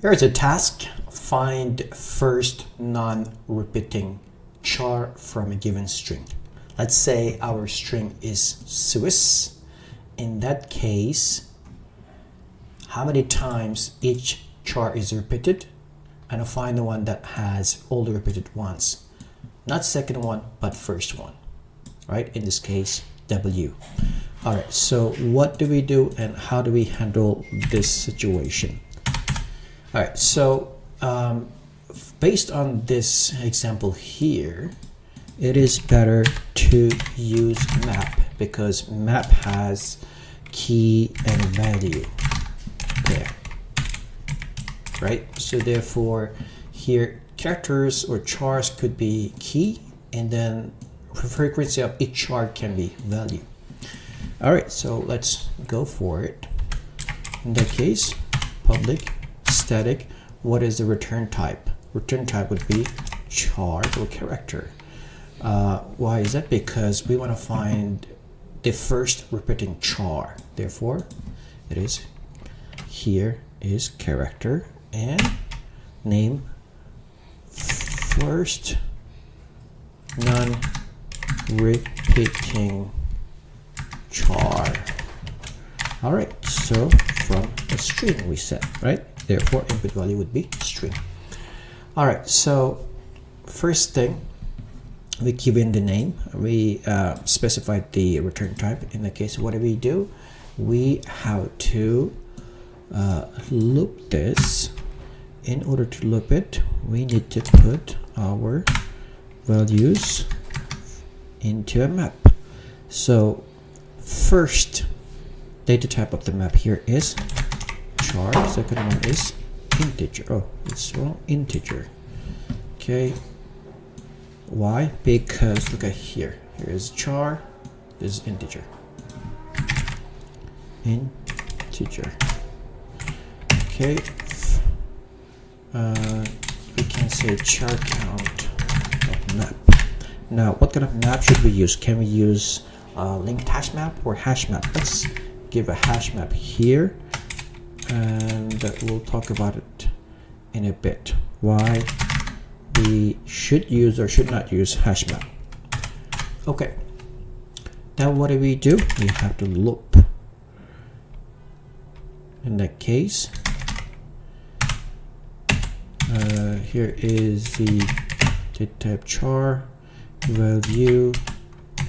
Here's a task. Find first non-repeating char from a given string. Let's say our string is Swiss. In that case, how many times each char is repeated? And I'll find the one that has all the repeated ones. Not second one, but first one. Right? In this case, W. Alright, so what do we do and how do we handle this situation? Alright, so based on this example here, it is better to use map because map has key and value there. Right? So therefore, here characters or chars could be key, and then frequency of each char can be value. All right, so let's go for it. In that case, public static, what is the return type? Return type would be char or character. Why is that? Because we want to find the first repeating char. Therefore, it is here is character and name first non-repeating char. All right, so from a string we set, right? Therefore, input value would be string. All right, so first thing, we give in the name. We specified the return type. In the case, what do? We have to loop this. In order to loop it, we need to put our values into a map. So first data type of the map here is char. Second one is integer. Oh, it's wrong. Integer. Okay. Why? Because look at here. Here is char. This is integer. Integer. Okay. We can say char count of map. Now, what kind of map should we use? Can we use LinkedHashMap or HashMap? Let's give a HashMap here, and we'll talk about it in a bit. Why we should use or should not use HashMap. Okay. Now, what do? We have to loop. In that case, here is the data type char, value,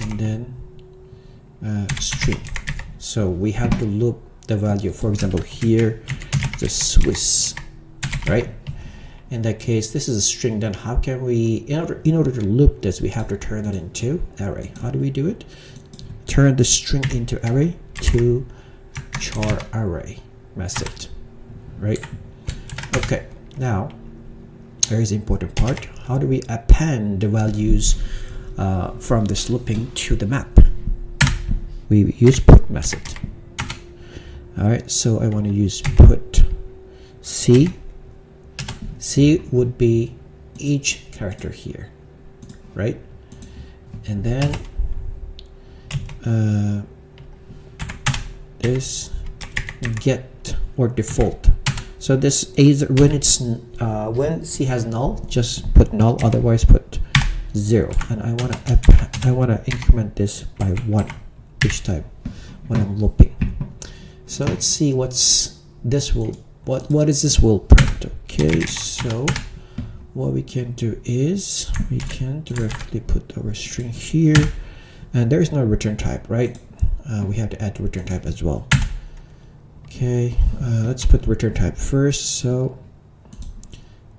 and then string. So we have to loop the value. For example, here the Swiss, right? In that case, this is a string. Then how can we, in order to loop this, we have to turn that into array. How do we do it? Turn the string into array to char array method, right? Okay. Now, here's the important part. How do we append the values from this looping to the map? We use put method. All right, so I want to use put C. C would be each character here, right? And then this get or default. So this is when C has null, just put null. Otherwise, put 0. And I wanna increment this by 1 each time when I'm looping. So let's see what is this will print. Okay, so what we can do is we can directly put our string here, and there is no return type, right? We have to add the return type as well. Okay, let's put the return type first. So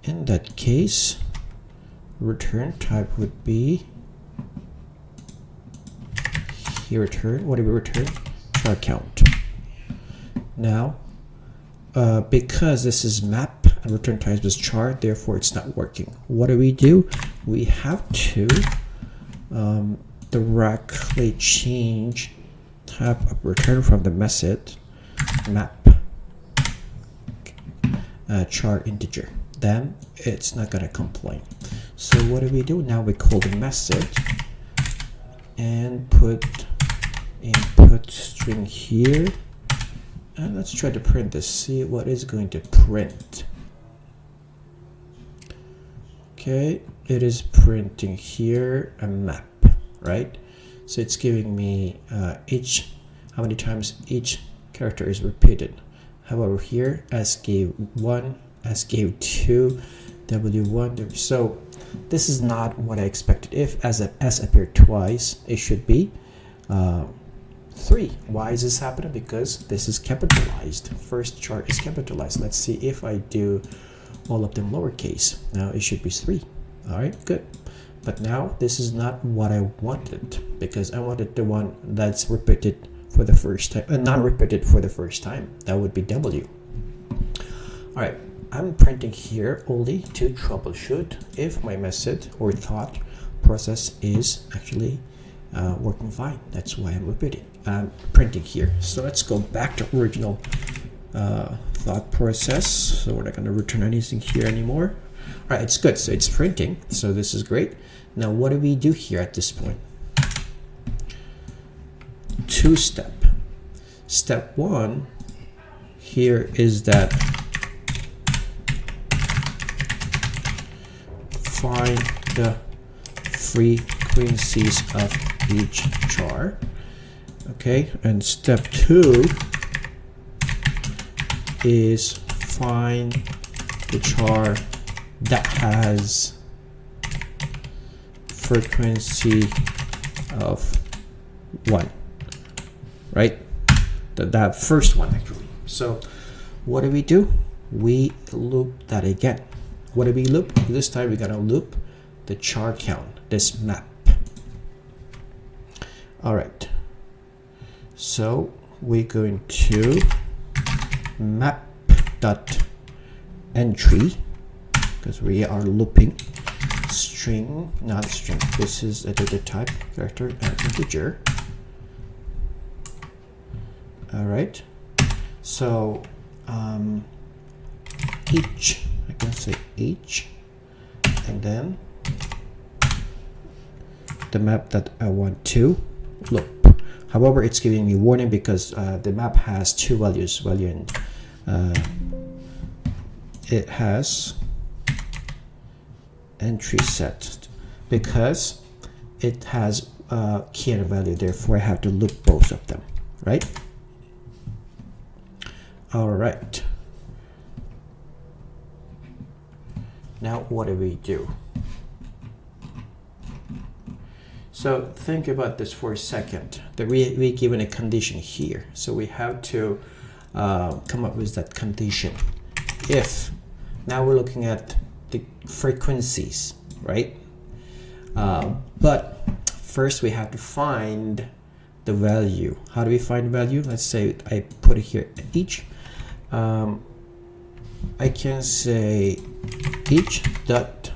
in that case, return type would be here return. What do we return? Char count. Now, because this is map and return type is char, therefore it's not working. What do? We have to directly change type of return from the method map char integer. Then it's not gonna complain. So what do? Now we call the method and put input string here, and let's try to print this. See what is going to print. Okay, it is printing here a map, right? So it's giving me how many times each character is repeated. However, here s gave 1, s gave 2, w1. So this is not what I expected. If as appeared twice, it should be 3. Why is this happening? Because this is capitalized. First char is capitalized. Let's see if I do all of them lowercase. Now it should be 3. All right, good. But now this is not what I wanted, because I wanted the one that's repeated for the first time, not repeated for the first time. That would be W. All right, I'm printing here only to troubleshoot if my method or thought process is actually working fine. That's why I'm printing here. So let's go back to original thought process. So we're not going to return anything here anymore. All right, it's good. So it's printing. So this is great. Now, what do we do here at this point? 2-step. Step 1 here is that find the frequencies of each char. Okay, and step 2 is find the char that has frequency of 1, right? That first one actually. So what do? We loop that again. What do we loop? This time we're gonna loop the char count, this map. All right. So we're going to map.entry, because we are looping string, not string. This is a data type, character and integer. All right. So each, I can say each, and then the map that I want to loop. However, it's giving me warning because the map has 2 values, value and it has entry set because it has key and a value. Therefore, I have to loop both of them, right? All right. Now, what do we do? So think about this for a second. We're given a condition here. So we have to come up with that condition. If, now we're looking at the frequencies, right? But first we have to find the value. How do we find value? Let's say I put it here, each. I can say each dot,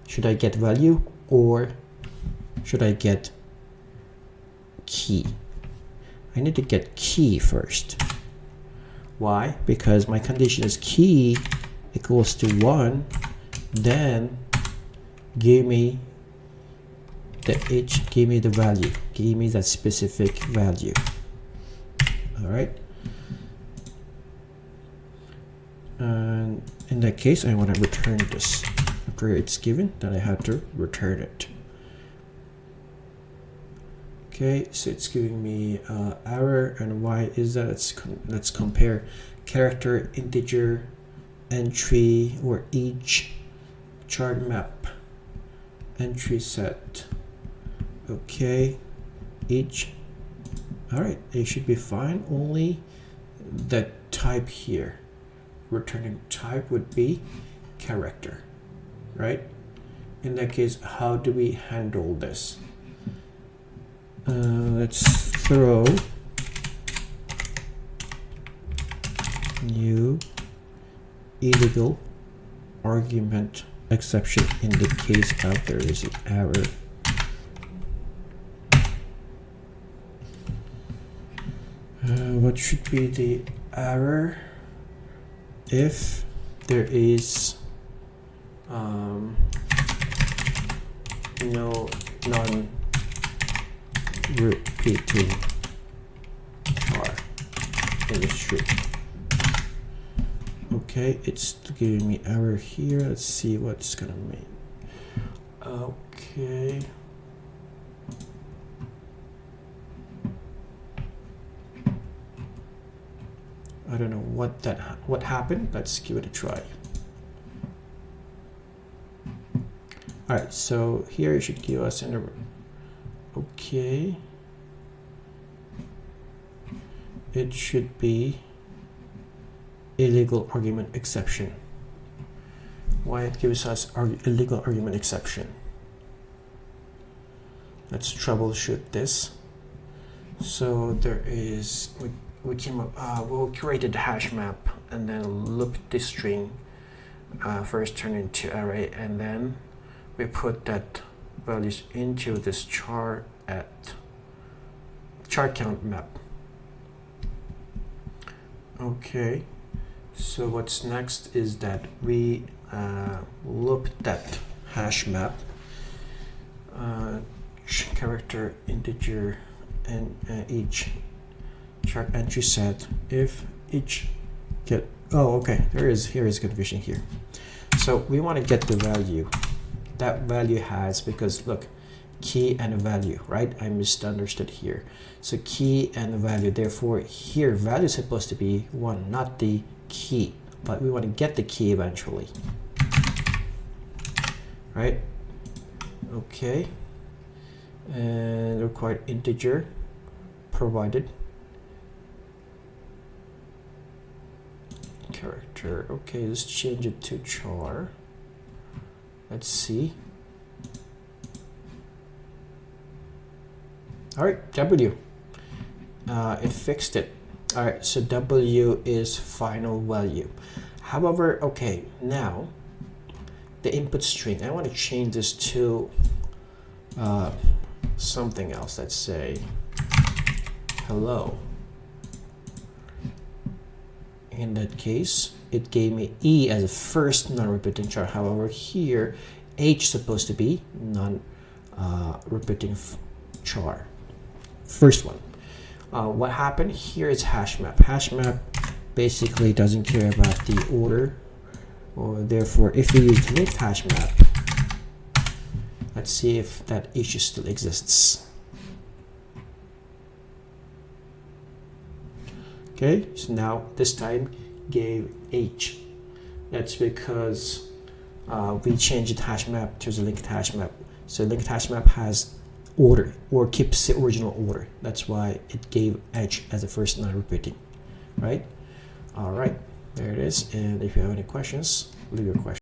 should I get value or should I get key? I need to get key first. Why? Because my condition is key equals to 1, then give me the each, give me the value, give me that specific value. All right. And in that case, I want to return this. After it's given, then I have to return it. Okay, so it's giving me error, and why is that? Let's compare character, integer, entry, or each, chart map, entry set. Okay, each. All right, it should be fine. Only the type here, returning type would be character, right? In that case, how do we handle this? Let's throw new illegal argument exception in the case of there is an error. What should be the error? If there is no non-repeating char in the string. Okay, it's giving me error here. Let's see what's gonna mean. Okay. I don't know what happened. Let's give it a try. All right, so here it should give us an error. Okay. It should be illegal argument exception. Why it gives us illegal argument exception? Let's troubleshoot this. So there is, we came up, we'll created the hash map and then looped this string, first turn into array, and then we put that values into this char count map. Okay, so what's next is that we loop that hash map, character, integer, and each chart entry set if each get, oh okay, here is confusion here. So we want to get the value that value has, because look, key and a value, right? I misunderstood here. So key and a value, therefore here value is supposed to be 1, not the key, but we want to get the key eventually, right? Okay, and required integer provided character. Okay, let's change it to char. Let's see. All right, W. It fixed it. All right, so W is final value. However, okay, now the input string, I want to change this to something else. Let's say hello. In that case, it gave me E as a first non-repeating char. However, here H is supposed to be non-repeating char. First one. What happened here is hash map. Hash map basically doesn't care about the order, or therefore if we use LinkedHashMap, let's see if that issue still exists. Okay, so now this time gave H. That's because we changed the hash map to the LinkedHashMap. So LinkedHashMap has order, or keeps the original order. That's why it gave H as the first non-repeating, right? All right, there it is. And if you have any questions, leave your question.